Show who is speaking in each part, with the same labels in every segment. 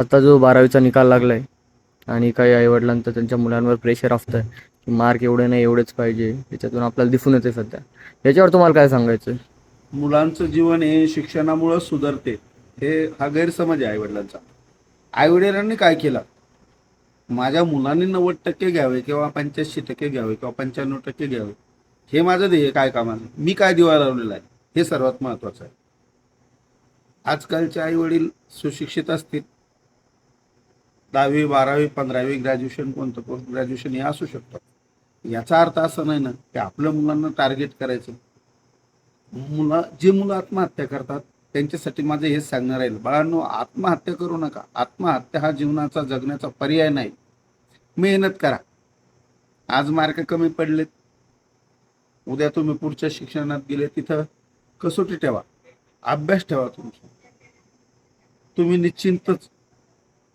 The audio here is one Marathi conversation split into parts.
Speaker 1: आता जो 12वीचा निकाल लागलाय आणि काही आईवडिलांचं त्यांच्या मुलांवर प्रेशर असतंय की मार्क एवढे नाही एवढेच पाहिजे, त्याच्यातून आपल्याला दिसून येते सध्या. याच्यावर तुम्हाला काय सांगायचं?
Speaker 2: मुलांचं जीवन हे शिक्षणामुळे सुधारते, हा गैरसमज आहे आईवडिलांचा. आईवडिलांनी काय केलं? माझ्या मुलांनी 90% घ्यावे किंवा 85% घ्यावे किंवा 95% घ्यावे, हे माझं ध्येय काय कामाचं, मी काय दिवा लावलेला आहे, हे सर्वात महत्वाचं आहे. आजकालचे आई वडील सुशिक्षित असतील, 10वी 12वी 15वी ग्रॅज्युएशन, कोणतं पोस्ट ग्रॅज्युएशन हे असू शकतं. याचा अर्थ असा नाही ना की आपल्या मुलांना टार्गेट करायचं. मुलं आत्महत्या करतात त्यांच्यासाठी माझं हेच सांगणार आहे, बाळांनो, आत्महत्या करू नका. आत्महत्या हा जीवनाचा जगण्याचा पर्याय नाही. मेहनत करा. आज मार्क कमी पडलेत, उद्या तुम्ही पुढच्या शिक्षणात गेले, तिथं कसोटी ठेवा, अभ्यास ठेवा तुमचा, तुम्ही निश्चिंतच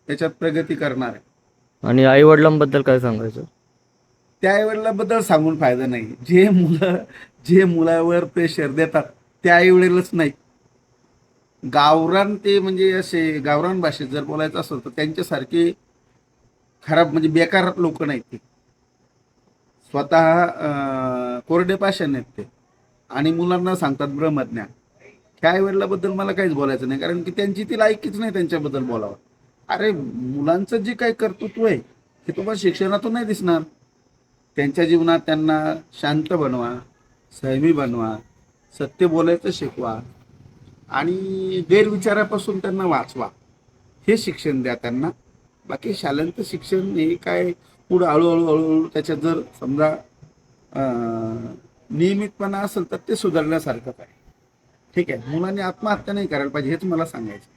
Speaker 2: त्याच्यात प्रगती करणार आहे.
Speaker 1: आणि आई वडिलांबद्दल काय सांगायचं?
Speaker 2: त्या आईवडिलांबद्दल सांगून फायदा नाही. जे मुलावर प्रेशर देतात त्या आईवडीलच नाही. गावरान, ते म्हणजे असे गावरान भाषेत जर बोलायचं असेल तर त्यांच्यासारखे खराब म्हणजे बेकार लोक नाहीत ते. स्वतः कोरडे पाषाण आहेत ते आणि मुलांना सांगतात ब्रह्मज्ञान. ह्या आईवडिलाबद्दल मला काहीच बोलायचं नाही, कारण की त्यांची ती लायकीच नाही त्यांच्याबद्दल बोलावं. अरे, मुलांचं जे काही कर्तृत्व आहे हे तुम्हाला शिक्षणातून नाही दिसणार. त्यांच्या जीवनात त्यांना शांत बनवा, संयमी बनवा, सत्य बोलायचं शिकवा आणि गैरविचारापासून त्यांना वाचवा. हे शिक्षण द्या त्यांना. बाकी शालेंत शिक्षण हे काय, पुढं हळूहळू हळूहळू त्याच्यात जर समजा नियमितपणा असेल तर ते सुधारण्यासारखंच आहे. ठीक आहे, मुलांनी आत्महत्या नाही करायला पाहिजे, हेच मला सांगायचं.